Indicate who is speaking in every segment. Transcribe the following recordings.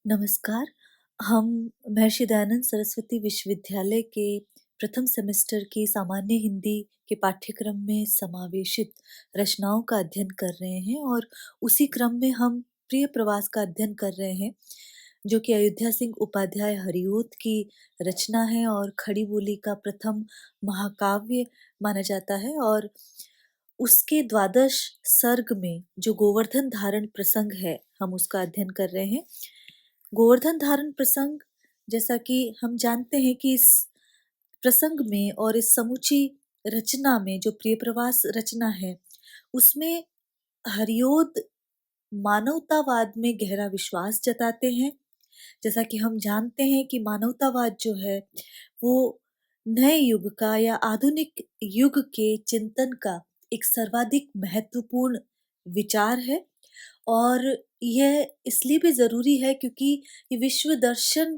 Speaker 1: नमस्कार। हम महर्षि दयानंद सरस्वती विश्वविद्यालय के प्रथम सेमेस्टर की सामान्य हिंदी के पाठ्यक्रम में समावेशित रचनाओं का अध्ययन कर रहे हैं और उसी क्रम में हम प्रिय प्रवास का अध्ययन कर रहे हैं, जो कि अयोध्या सिंह उपाध्याय हरिओत की रचना है और खड़ी बोली का प्रथम महाकाव्य माना जाता है। और उसके द्वादश सर्ग में जो गोवर्धन धारण प्रसंग है, हम उसका अध्ययन कर रहे हैं। गोवर्धन धारण प्रसंग, जैसा कि हम जानते हैं कि इस प्रसंग में और इस समूची रचना में जो प्रिय प्रवास रचना है, उसमें हरिओद मानवतावाद में गहरा विश्वास जताते हैं। जैसा कि हम जानते हैं कि मानवतावाद जो है वो नए युग का या आधुनिक युग के चिंतन का एक सर्वाधिक महत्वपूर्ण विचार है। और यह इसलिए भी ज़रूरी है क्योंकि ये विश्व दर्शन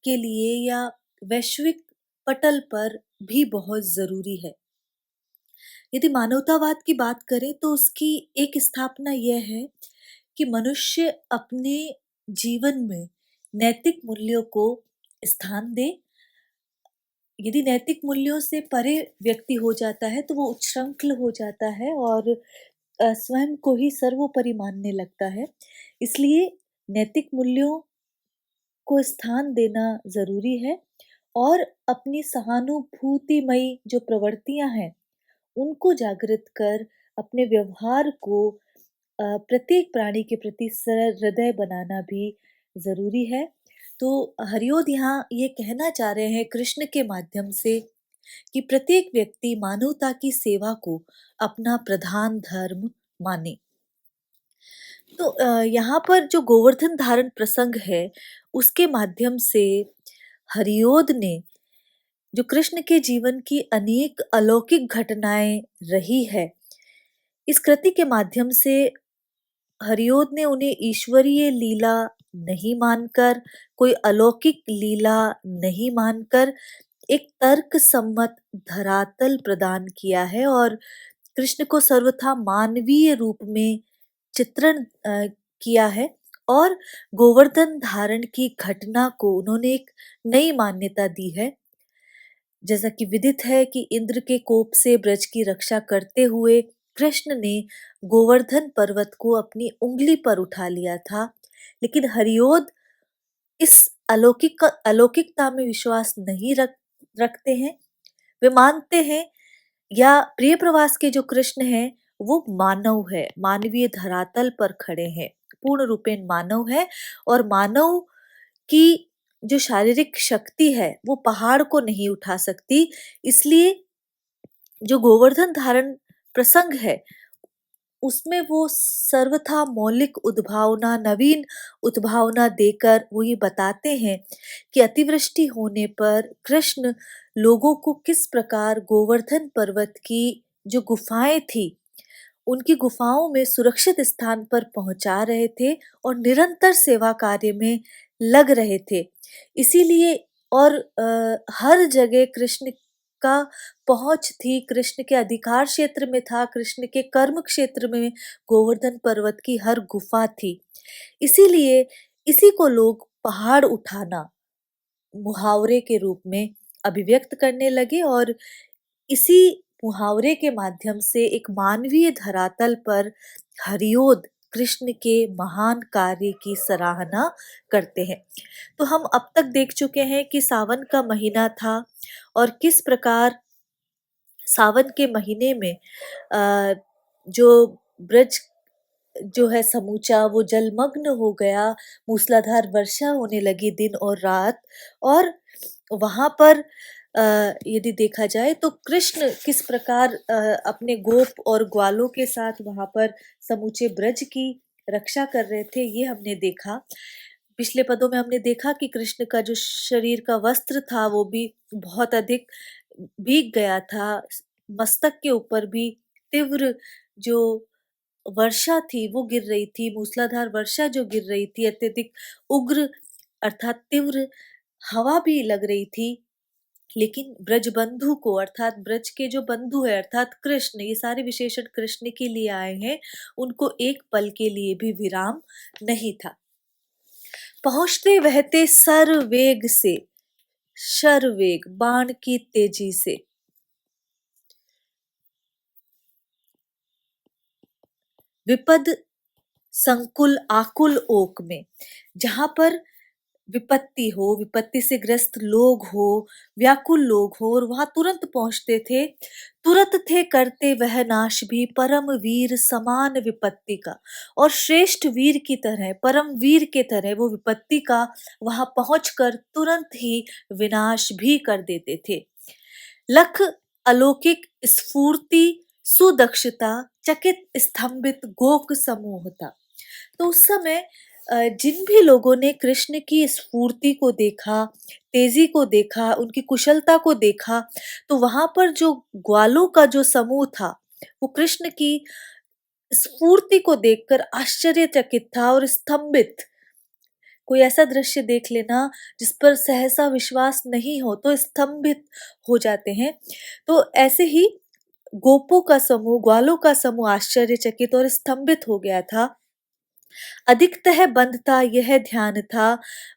Speaker 1: के लिए या वैश्विक पटल पर भी बहुत ज़रूरी है। यदि मानवतावाद की बात करें तो उसकी एक स्थापना यह है कि मनुष्य अपने जीवन में नैतिक मूल्यों को स्थान दे। यदि नैतिक मूल्यों से परे व्यक्ति हो जाता है तो वो उच्छृंखल हो जाता है और स्वयं को ही सर्वोपरि मानने लगता है। इसलिए नैतिक मूल्यों को स्थान देना ज़रूरी है और अपनी सहानुभूतिमयी जो प्रवृत्तियां हैं, उनको जागृत कर अपने व्यवहार को प्रत्येक प्राणी के प्रति सरल हृदय बनाना भी ज़रूरी है। तो हरिओद यहाँ ये कहना चाह रहे हैं कृष्ण के माध्यम से कि प्रत्येक व्यक्ति मानवता की सेवा को अपना प्रधान धर्म माने। तो यहाँ पर जो गोवर्धन धारण प्रसंग है, उसके माध्यम से हरिओद ने जो कृष्ण के जीवन की अनेक अलौकिक घटनाएं रही है, इस कृति के माध्यम से हरिओद ने उन्हें ईश्वरीय लीला नहीं मानकर, कोई अलौकिक लीला नहीं मानकर एक तर्क सम्मत धरातल प्रदान किया है और कृष्ण को सर्वथा मानवीय रूप में चित्रण किया है। और गोवर्धन धारण की घटना को उन्होंने एक नई मान्यता दी है। जैसा कि विदित है कि इंद्र के कोप से ब्रज की रक्षा करते हुए कृष्ण ने गोवर्धन पर्वत को अपनी उंगली पर उठा लिया था, लेकिन हरिओद इस अलौकिकता में विश्वास नहीं रखते हैं। वे मानते हैं या प्रिय प्रवास के जो कृष्ण हैं वो मानव है, मानवीय धरातल पर खड़े हैं, पूर्ण रूपेण मानव है। और मानव की जो शारीरिक शक्ति है वो पहाड़ को नहीं उठा सकती। इसलिए जो गोवर्धन धारण प्रसंग है, उसमें वो सर्वथा मौलिक उद्भावना, नवीन उद्भावना देकर वो ये बताते हैं कि अतिवृष्टि होने पर कृष्ण लोगों को किस प्रकार गोवर्धन पर्वत की जो गुफाएं थी, उनकी गुफाओं में सुरक्षित स्थान पर पहुंचा रहे थे और निरंतर सेवा कार्य में लग रहे थे। इसीलिए और हर जगह कृष्ण का पहुंच थी, कृष्ण के अधिकार क्षेत्र में था, कृष्ण के कर्म क्षेत्र में गोवर्धन पर्वत की हर गुफा थी। इसीलिए इसी को लोग पहाड़ उठाना मुहावरे के रूप में अभिव्यक्त करने लगे और इसी मुहावरे के माध्यम से एक मानवीय धरातल पर हरिओद कृष्ण के महान कार्य की सराहना करते हैं। तो हम अब तक देख चुके हैं कि सावन का महीना था और किस प्रकार सावन के महीने में जो ब्रज जो है समूचा वो जलमग्न हो गया, मूसलाधार वर्षा होने लगी दिन और रात। और वहां पर यदि देखा जाए तो कृष्ण किस प्रकार अपने गोप और ग्वालों के साथ वहां पर समूचे ब्रज की रक्षा कर रहे थे, ये हमने देखा। पिछले पदों में हमने देखा कि कृष्ण का जो शरीर का वस्त्र था वो भी बहुत अधिक भीग गया था। मस्तक के ऊपर भी तीव्र जो वर्षा थी वो गिर रही थी, मूसलाधार वर्षा जो गिर रही थी, अत्यधिक उग्र अर्थात तीव्र हवा भी लग रही थी। लेकिन ब्रजबंधु को अर्थात ब्रज के जो बंधु है अर्थात कृष्ण, ये सारे विशेषण कृष्ण के लिए आए हैं, उनको एक पल के लिए भी विराम नहीं था। पहुंचते बहते सर्वेग से, शरवेग बाण की तेजी से, विपद संकुल आकुल ओक में। जहां पर विपत्ति हो, विपत्ति से ग्रस्त लोग हो, व्याकुल लोग हो, और वहां तुरंत पहुंचते थे, तुरंत थे करते वह नाश भी, परम वीर समान विपत्ति का। और श्रेष्ठ वीर की तरह, परम वीर के तरह वो विपत्ति का वहां पहुंचकर तुरंत ही विनाश भी कर देते थे। लख अलौकिक स्फूर्ति सुदक्षता, चकित स्तंभित गोक समूह था। तो उस समय जिन भी लोगों ने कृष्ण की स्फूर्ति को देखा, तेजी को देखा, उनकी कुशलता को देखा, तो वहां पर जो ग्वालों का जो समूह था, वो कृष्ण की स्फूर्ति को देखकर आश्चर्यचकित था और स्तंभित। कोई ऐसा दृश्य देख लेना जिस पर सहसा विश्वास नहीं हो तो स्तंभित हो जाते हैं। तो ऐसे ही गोपों का समूह, ग्वालों का समूह आश्चर्यचकित और स्तंभित हो गया था। अधिकतः बंधता यह ध्यान था,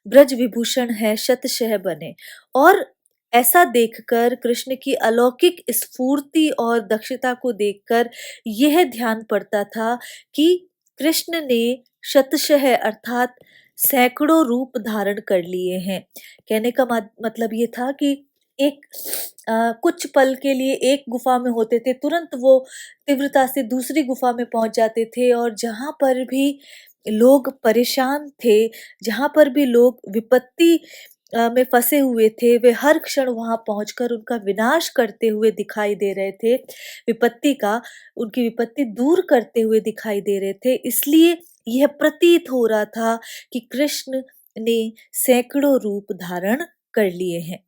Speaker 1: ब्रज विभूषण है शतशः बने। और ऐसा देखकर, कृष्ण की अलौकिक स्फूर्ति और दक्षता को देखकर यह ध्यान पड़ता था कि कृष्ण ने शतशः अर्थात सैकड़ों रूप धारण कर लिए हैं। कहने का मतलब ये था कि एक कुछ पल के लिए एक गुफा में होते थे, तुरंत वो तीव्रता से दूसरी गुफा में पहुंच जाते थे, और जहां पर भी लोग परेशान थे, जहां पर भी लोग विपत्ति में फंसे हुए थे, वे हर क्षण वहां पहुंचकर उनका विनाश करते हुए दिखाई दे रहे थे। विपत्ति का, उनकी विपत्ति दूर करते हुए दिखाई दे रहे थे। इसलिए यह प्रतीत हो रहा था कि कृष्ण ने सैकड़ों रूप धारण कर लिए हैं।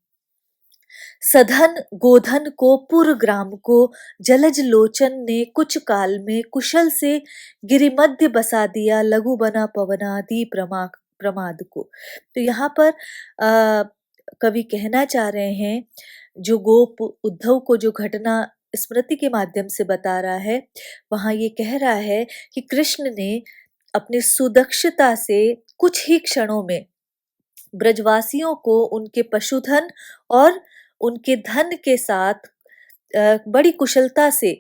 Speaker 1: सधन गोधन को पुर ग्राम को, जलज लोचन ने कुछ काल में कुशल से गिरिमध्य बसा दिया, लघु बना पवनादि प्रमाद को। तो यहाँ पर कवि कहना चाह रहे हैं, जो गोप उद्धव को जो घटना स्मृति के माध्यम से बता रहा है, वहां ये कह रहा है कि कृष्ण ने अपनी सुदक्षता से कुछ ही क्षणों में ब्रजवासियों को उनके पशुधन और उनके धन के साथ बड़ी कुशलता से,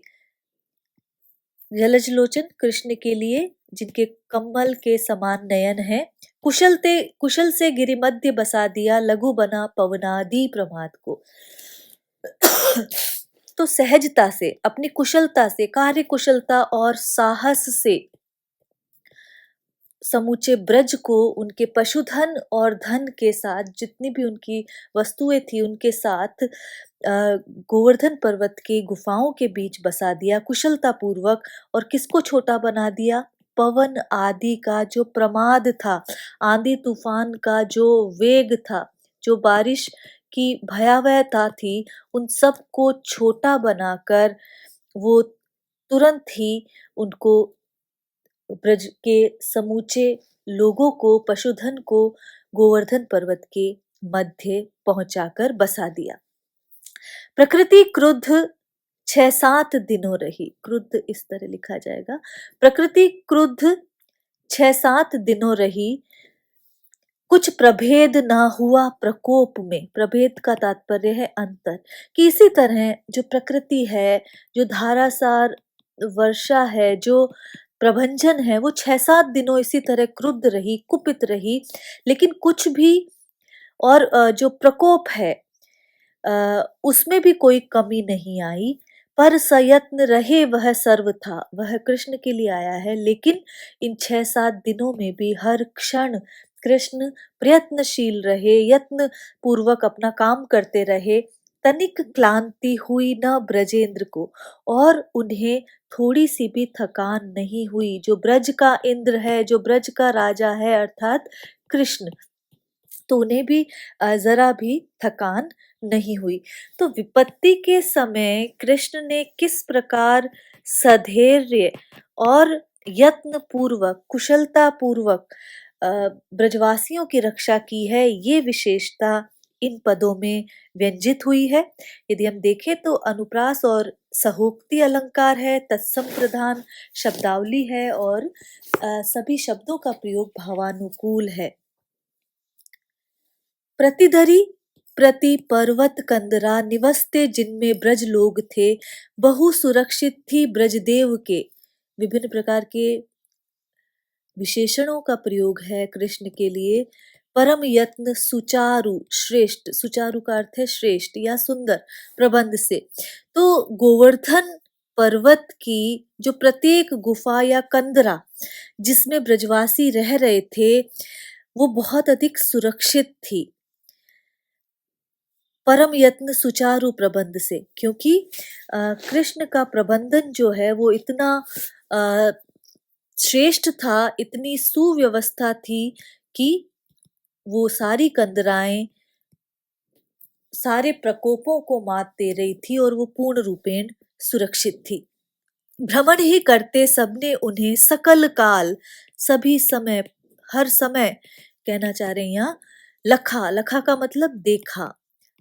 Speaker 1: जलज लोचन कृष्ण के लिए जिनके कमल के समान नयन है, कुशल से गिरिमध्य बसा दिया, लघु बना पवनादि प्रमाद को। तो सहजता से, अपनी कुशलता से, कार्य कुशलता और साहस से समूचे ब्रज को उनके पशुधन और धन के साथ, जितनी भी उनकी वस्तुएं थी उनके साथ, गोवर्धन पर्वत के गुफाओं के बीच बसा दिया कुशलता पूर्वक। और किसको छोटा बना दिया? पवन आदि का जो प्रमाद था, आंधी तूफान का जो वेग था, जो बारिश की भयावहता थी, उन सब को छोटा बनाकर वो तुरंत ही उनको, ब्रज के समूचे लोगों को, पशुधन को गोवर्धन पर्वत के मध्य पहुंचाकर बसा दिया। प्रकृति क्रुद्ध 6-7 दिनों रही। क्रुद्ध इस तरह लिखा जाएगा, प्रकृति क्रुद्ध 6-7 दिनों रही, कुछ प्रभेद ना हुआ प्रकोप में। प्रभेद का तात्पर्य है अंतर, कि इसी तरह जो प्रकृति है, जो धारासार वर्षा है, जो प्रभंजन है, वो 6-7 दिनों इसी तरह क्रुद्ध रही, कुपित रही, लेकिन कुछ भी, और जो प्रकोप है उसमें भी कोई कमी नहीं आई। पर सयत्न रहे वह सर्व था, वह कृष्ण के लिए आया है, लेकिन इन 6-7 दिनों में भी हर क्षण कृष्ण प्रयत्नशील रहे, यत्न पूर्वक अपना काम करते रहे। तनिक क्लांति हुई न ब्रजेंद्र को, और उन्हें थोड़ी सी भी थकान नहीं हुई। जो ब्रज का इंद्र है, जो ब्रज का राजा है अर्थात कृष्ण, तो उन्हें भी जरा भी थकान नहीं हुई। तो विपत्ति के समय कृष्ण ने किस प्रकार सधैर्य और यत्न पूर्वक, कुशलता पूर्वक ब्रजवासियों की रक्षा की है, ये विशेषता इन पदों में व्यंजित हुई है। यदि हम देखें तो अनुप्रास और सहोक्ति अलंकार है, तत्सम प्रधान शब्दावली है, और सभी शब्दों का प्रयोग भावानुकूल है। प्रतिधरी प्रति पर्वत कंदरा निवसते जिनमें ब्रज लोग थे, बहु सुरक्षित थी ब्रजदेव के। विभिन्न प्रकार के विशेषणों का प्रयोग है कृष्ण के लिए। परम यत्न सुचारु श्रेष्ठ, सुचारु का अर्थ है श्रेष्ठ या सुंदर प्रबंध से। तो गोवर्धन पर्वत की जो प्रत्येक गुफा या कंदरा जिसमें ब्रजवासी रह रहे थे वो बहुत अधिक सुरक्षित थी परम यत्न सुचारु प्रबंध से, क्योंकि कृष्ण का प्रबंधन जो है वो इतना श्रेष्ठ था, इतनी सुव्यवस्था थी कि वो सारी कंदराएं सारे प्रकोपों को मात दे रही थी और वो पूर्ण रूपेण सुरक्षित थी। भ्रमण ही करते सबने उन्हें सकल काल, सभी समय, हर समय कहना चाह रहे हैं यहाँ। लखा, लखा का मतलब देखा।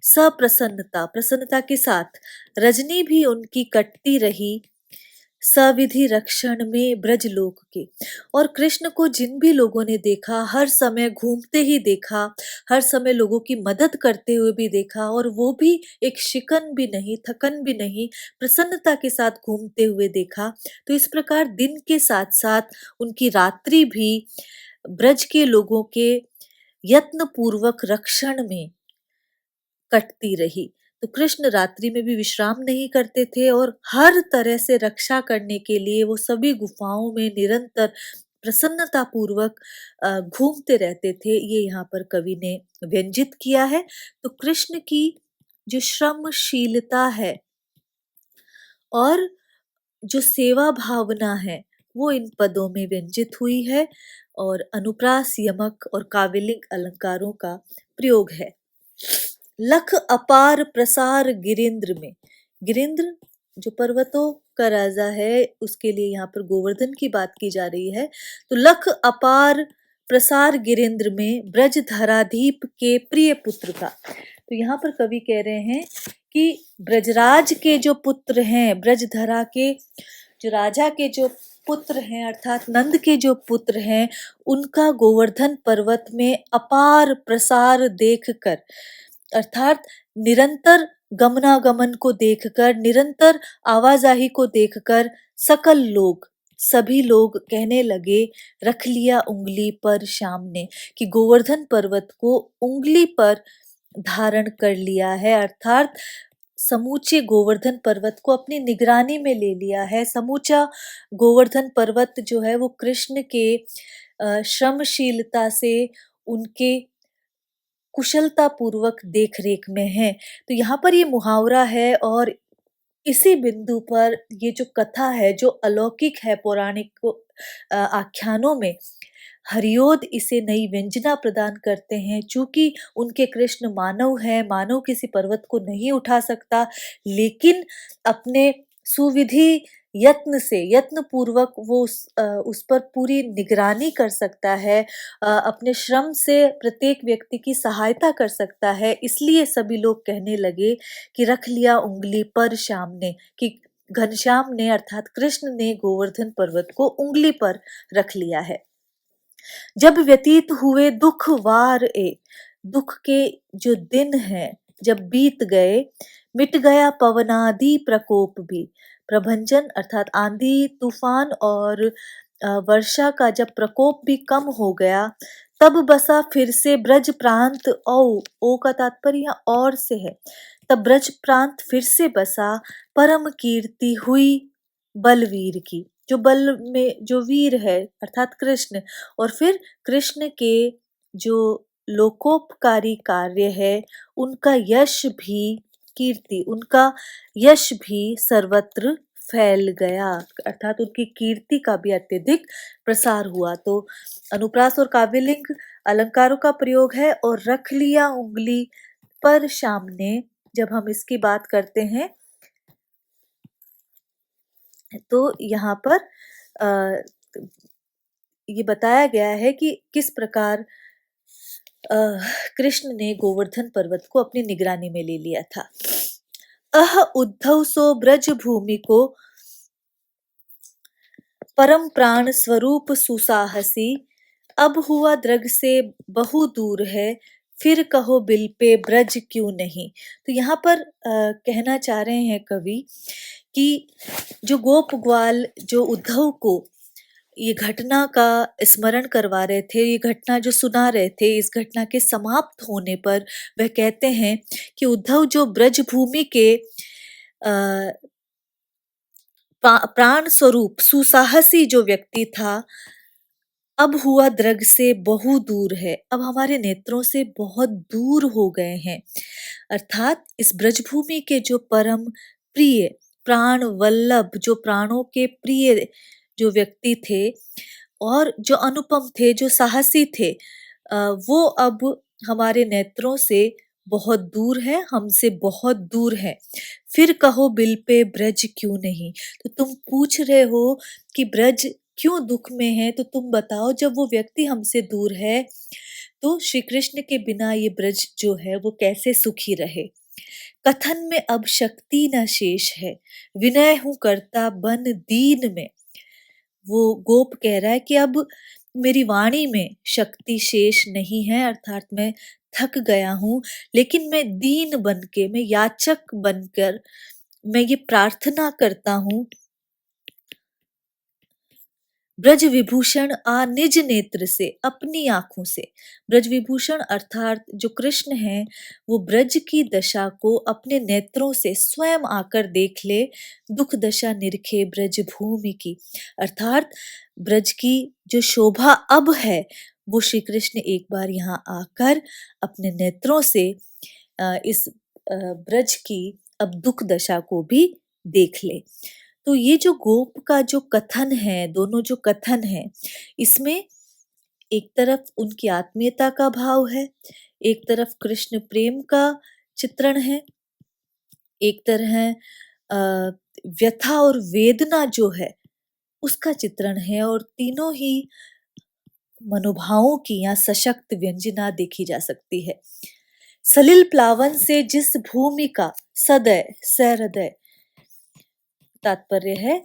Speaker 1: सप्रसन्नता, प्रसन्नता के साथ। रजनी भी उनकी कटती रही सविधि रक्षण में ब्रजलोक के। और कृष्ण को जिन भी लोगों ने देखा हर समय घूमते ही देखा, हर समय लोगों की मदद करते हुए भी देखा, और वो भी एक शिकन भी नहीं, थकन भी नहीं, प्रसन्नता के साथ घूमते हुए देखा। तो इस प्रकार दिन के साथ साथ उनकी रात्रि भी ब्रज के लोगों के यत्न पूर्वक रक्षण में कटती रही। तो कृष्ण रात्रि में भी विश्राम नहीं करते थे और हर तरह से रक्षा करने के लिए वो सभी गुफाओं में निरंतर प्रसन्नता पूर्वक घूमते रहते थे। ये यहाँ पर कवि ने व्यंजित किया है। तो कृष्ण की जो श्रमशीलता है और जो सेवा भावना है वो इन पदों में व्यंजित हुई है और अनुप्रास, यमक और काव्यलिंग अलंकारों का प्रयोग है। लख अपार प्रसार गिरिंद्र में, गिरिंद्र जो पर्वतों का राजा है उसके लिए यहाँ पर गोवर्धन की बात की जा रही है। तो लख अपार प्रसार गिरिंद्र में ब्रज धराधीप के प्रिय पुत्र का। तो यहाँ पर कवि कह रहे हैं कि ब्रजराज के जो पुत्र हैं, ब्रजधरा के जो राजा के जो पुत्र हैं अर्थात नंद के जो पुत्र हैं, उनका गोवर्धन पर्वत में अपार प्रसार देखकर, अर्थात निरंतर गमनागमन को देखकर, निरंतर आवाजाही को देखकर सकल लोग, सभी लोग कहने लगे, रख लिया उंगली पर श्याम ने, कि गोवर्धन पर्वत को उंगली पर धारण कर लिया है, अर्थात समूचे गोवर्धन पर्वत को अपनी निगरानी में ले लिया है। समूचा गोवर्धन पर्वत जो है वो कृष्ण के श्रमशीलता से, उनके कुशलता पूर्वक देख रेख में है। तो यहाँ पर ये मुहावरा है और इसी बिंदु पर ये जो कथा है जो अलौकिक है पौराणिक आख्यानों में, हरियोध इसे नई व्यंजना प्रदान करते हैं। चूंकि उनके कृष्ण मानव हैं, मानव किसी पर्वत को नहीं उठा सकता, लेकिन अपने सुविधि यत्न से, यत्न पूर्वक वो उस पर पूरी निगरानी कर सकता है, अपने श्रम से प्रत्येक व्यक्ति की सहायता कर सकता है। इसलिए सभी लोग कहने लगे कि रख लिया उंगली पर श्याम ने, कि घनश्याम ने अर्थात कृष्ण ने गोवर्धन पर्वत को उंगली पर रख लिया है। जब व्यतीत हुए दुख वार ए, दुख के जो दिन हैं जब बीत गए, मिट गया पवनादि प्रकोप भी, प्रभंजन अर्थात आंधी तूफान और वर्षा का जब प्रकोप भी कम हो गया, तब बसा फिर से ब्रज प्रांत। ओ का तात्पर्य और से है। तब ब्रज प्रांत फिर से बसा, परम कीर्ति हुई बलवीर की, जो बल में जो वीर है अर्थात कृष्ण, और फिर कृष्ण के जो लोकोपकारी कार्य है उनका यश भी, कीर्ति, उनका यश भी सर्वत्र फैल गया, अर्थात उनकी कीर्ति का भी अत्यधिक प्रसार हुआ। तो अनुप्रास और काव्यलिंग अलंकारों का प्रयोग है। और रख लिया उंगली पर श्याम ने, जब हम इसकी बात करते हैं तो यहाँ पर ये बताया गया है कि किस प्रकार कृष्ण ने गोवर्धन पर्वत को अपनी निगरानी में ले लिया था। उद्धव सो ब्रज भूमि को परम प्राण स्वरूप सुसाहसी, अब हुआ द्रग से बहु दूर है, फिर कहो बिल पे ब्रज क्यों नहीं। तो यहाँ पर कहना चाह रहे हैं कवि कि जो गोप ग्वाल जो उद्धव को ये घटना का स्मरण करवा रहे थे, ये घटना जो सुना रहे थे, इस घटना के समाप्त होने पर वह कहते हैं कि उद्धव जो ब्रज भूमि के प्राण स्वरूप सुसाहसी जो व्यक्ति था, अब हुआ द्रग से बहु दूर है, अब हमारे नेत्रों से बहुत दूर हो गए हैं। अर्थात इस ब्रजभूमि के जो परम प्रिय प्राण वल्लभ, जो प्राणों के प्रिय जो व्यक्ति थे और जो अनुपम थे, जो साहसी थे, वो अब हमारे नेत्रों से बहुत दूर है, हमसे बहुत दूर है। फिर कहो बिल पे ब्रज क्यों नहीं। तो तुम पूछ रहे हो कि ब्रज क्यों दुख में है, तो तुम बताओ जब वो व्यक्ति हमसे दूर है तो श्री कृष्ण के बिना ये ब्रज जो है वो कैसे सुखी रहे। कथन में अब शक्ति न शेष है, विनय हूं करता बन दीन में। वो गोप कह रहा है कि अब मेरी वाणी में शक्ति शेष नहीं है, अर्थात मैं थक गया हूं, लेकिन मैं दीन बनके, मैं याचक बनकर मैं ये प्रार्थना करता हूं, ब्रज विभूषण आ निज नेत्र से, अपनी आंखों से। ब्रज विभूषण अर्थात जो कृष्ण हैं, वो ब्रज की दशा को अपने नेत्रों से स्वयं आकर देख ले, दुख दशा निरखे ब्रज भूमि की। अर्थात ब्रज की जो शोभा अब है, वो श्री कृष्ण एक बार यहाँ आकर अपने नेत्रों से इस ब्रज की अब दुख दशा को भी देख ले। तो ये जो गोप का जो कथन है, दोनों जो कथन है, इसमें एक तरफ उनकी आत्मीयता का भाव है, एक तरफ कृष्ण प्रेम का चित्रण है, एक तरह व्यथा और वेदना जो है उसका चित्रण है, और तीनों ही मनोभावों की यहाँ सशक्त व्यंजना देखी जा सकती है। सलिल प्लावन से जिस भूमि का सदय सहृदय, तात्पर्य है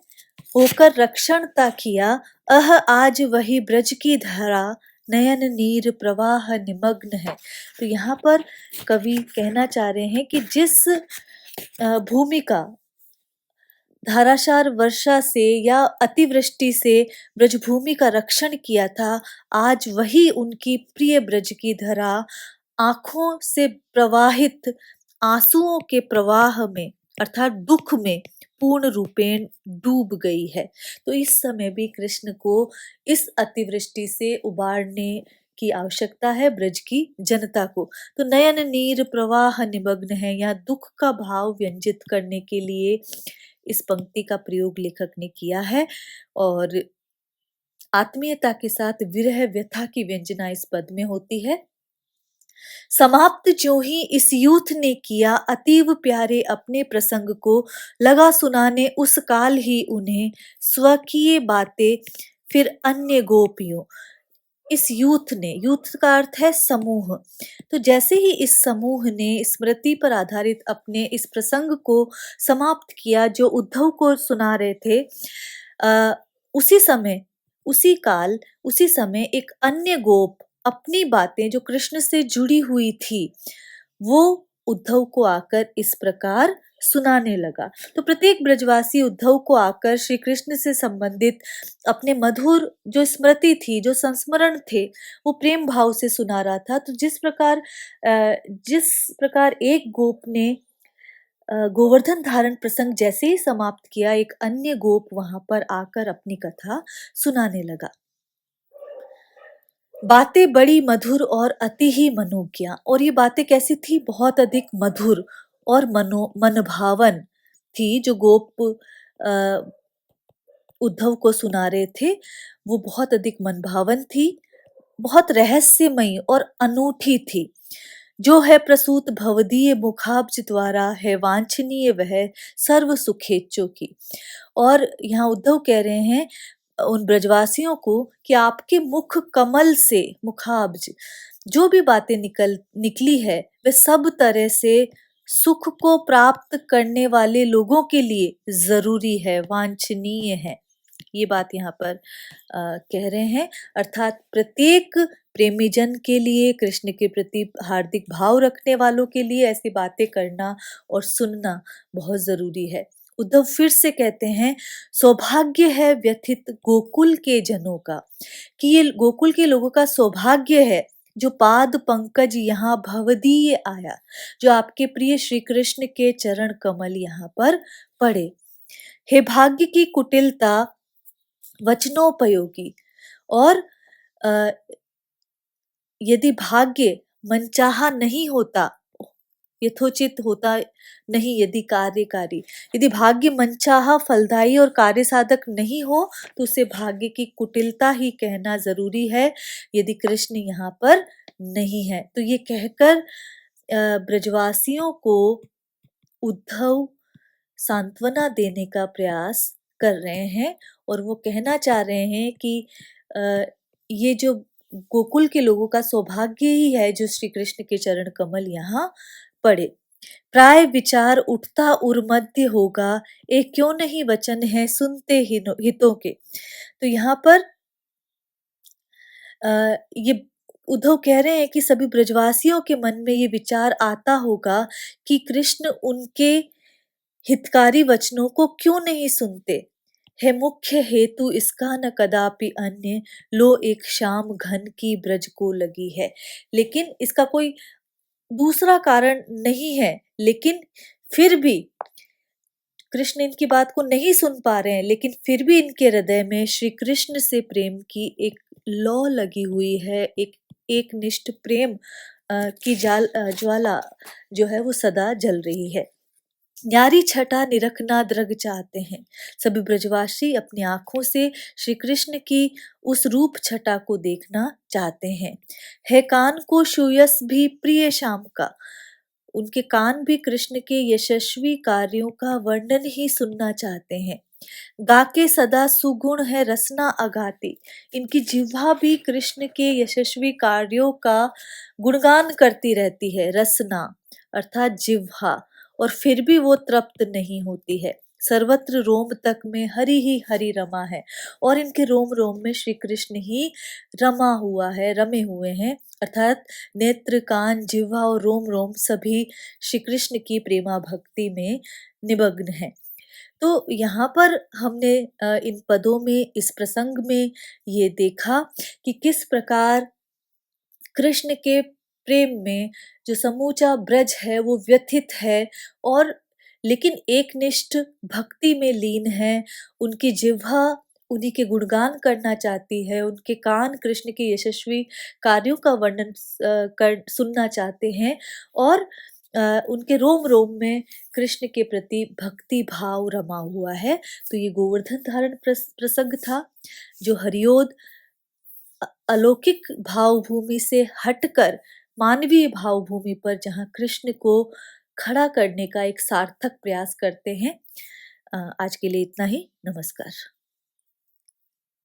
Speaker 1: होकर रक्षण ता किया, आज वही ब्रज की धरा, नयन नीर प्रवाह निमग्न है। तो यहाँ पर कवि कहना चाह रहे हैं कि जिस भूमि का धारासार वर्षा से या अतिवृष्टि से ब्रजभूमि का रक्षण किया था, आज वही उनकी प्रिय ब्रज की धरा आंखों से प्रवाहित आंसुओं के प्रवाह में, अर्थात दुख में पूर्ण रूपेण डूब गई है। तो इस समय भी कृष्ण को इस अतिवृष्टि से उबारने की आवश्यकता है, ब्रज की जनता को। तो नयन नीर प्रवाह निमग्न है, यहाँ दुख का भाव व्यंजित करने के लिए इस पंक्ति का प्रयोग लेखक ने किया है, और आत्मीयता के साथ विरह व्यथा की व्यंजना इस पद में होती है। समाप्त जो ही इस यूथ ने किया, अतीव प्यारे अपने प्रसंग को लगा सुनाने, उस काल ही उन्हें स्वकीय बातें फिर अन्य गोपियों। इस यूथ ने, यूथ का अर्थ है समूह, तो जैसे ही इस समूह ने स्मृति पर आधारित अपने इस प्रसंग को समाप्त किया जो उद्धव को सुना रहे थे, उसी समय, उसी काल, उसी समय एक अन्य गोप अपनी बातें जो कृष्ण से जुड़ी हुई थी, वो उद्धव को आकर इस प्रकार सुनाने लगा। तो प्रत्येक ब्रजवासी उद्धव को आकर श्री कृष्ण से संबंधित अपने मधुर जो स्मृति थी, जो संस्मरण थे, वो प्रेम भाव से सुना रहा था। तो जिस प्रकार एक गोप ने गोवर्धन धारण प्रसंग जैसे ही समाप्त किया, एक अन्य गोप वहां पर आकर अपनी कथा सुनाने लगा। बातें बड़ी मधुर और अति ही मनोज्ञा, और ये बातें कैसी थी, बहुत अधिक मधुर और मनभावन थी। जो गोप उद्धव को सुना रहे थे, वो बहुत अधिक मनभावन थी, बहुत रहस्यमयी और अनूठी थी। जो है प्रसूत भवदीय मुखाब्ज द्वारा, है वांछनीय वह सर्व सुखेच्चों की। और यहाँ उद्धव कह रहे हैं उन ब्रजवासियों को कि आपके मुख कमल से, मुखाब्ज, जो भी बातें निकली है, वे सब तरह से सुख को प्राप्त करने वाले लोगों के लिए जरूरी है, वांछनीय है। ये बात यहाँ पर कह रहे हैं, अर्थात प्रत्येक प्रेमी जन के लिए, कृष्ण के प्रति हार्दिक भाव रखने वालों के लिए ऐसी बातें करना और सुनना बहुत ज़रूरी है। उद्धव फिर से कहते हैं, सौभाग्य है व्यथित गोकुल के जनों का, कि ये गोकुल के लोगों का सौभाग्य है जो पाद पंकज यहाँ भवदीय आया, जो आपके प्रिय श्री कृष्ण के चरण कमल यहाँ पर पड़े। हे भाग्य की कुटिलता वचनोपयोगी, और अ, यदि भाग्य मनचाहा नहीं होता, यथोचित होता नहीं, यदि कार्यकारी, यदि भाग्य मनचाहा फलदायी और कार्य साधक नहीं हो तो उसे भाग्य की कुटिलता ही कहना जरूरी है, यदि कृष्ण यहाँ पर नहीं है। तो ये कहकर ब्रजवासियों को उद्धव सांत्वना देने का प्रयास कर रहे हैं, और वो कहना चाह रहे हैं कि ये जो गोकुल के लोगों का सौभाग्य ही है जो श्री कृष्ण के चरण कमल यहाँ पड़े। प्राय विचार उठता उर्मध्य होगा, एक क्यों नहीं वचन है सुनते हितों के। तो यहाँ पर ये उद्धव कह रहे हैं कि सभी ब्रजवासियों के मन में ये विचार आता होगा कि कृष्ण उनके हितकारी वचनों को क्यों नहीं सुनते है। मुख्य हेतु इसका न कदापि अन्य, लो एक शाम घन की ब्रज को लगी है। लेकिन इसका कोई दूसरा कारण नहीं है, लेकिन फिर भी कृष्ण इनकी बात को नहीं सुन पा रहे हैं, लेकिन फिर भी इनके हृदय में श्री कृष्ण से प्रेम की एक लौ लगी हुई है, एक निष्ठ प्रेम की ज्वाला जो है वो सदा जल रही है। न्यारी छटा निरखना दृग चाहते हैं। सभी ब्रजवासी अपनी आंखों से श्री कृष्ण की उस रूप छटा को देखना चाहते हैं। है कान को सुयस भी प्रिय शाम का, उनके कान भी कृष्ण के यशस्वी कार्यों का वर्णन ही सुनना चाहते हैं। गाके सदा सुगुण है रसना अगाती, इनकी जिह्वा भी कृष्ण के यशस्वी कार्यों का गुणगान करती रहती है। रसना अर्थात जिह्वा, और फिर भी वो तृप्त नहीं होती है। सर्वत्र रोम तक में हरि ही हरि रमा है, और इनके रोम रोम में श्री कृष्ण ही रमा हुआ है, रमे हुए हैं। अर्थात नेत्र कान जिह्वा और रोम रोम सभी श्री कृष्ण की प्रेमा भक्ति में निमग्न है। तो यहाँ पर हमने इन पदों में, इस प्रसंग में ये देखा कि किस प्रकार कृष्ण के प्रेम में जो समूचा ब्रज है वो व्यथित है, और लेकिन एकनिष्ठ भक्ति में लीन है। उनकी जिह्वा उन्हीं के गुणगान करना चाहती है, उनके कान कृष्ण के यशस्वी कार्यों का वर्णन कर सुनना चाहते हैं, और उनके रोम रोम में कृष्ण के प्रति भक्ति भाव रमा हुआ है। तो ये गोवर्धन धारण प्रसंग था, जो हरिओद अलौकिक भावभूमि से हटकर मानवीय भावभूमि पर जहाँ कृष्ण को खड़ा करने का एक सार्थक प्रयास करते हैं। आज के लिए इतना ही। नमस्कार।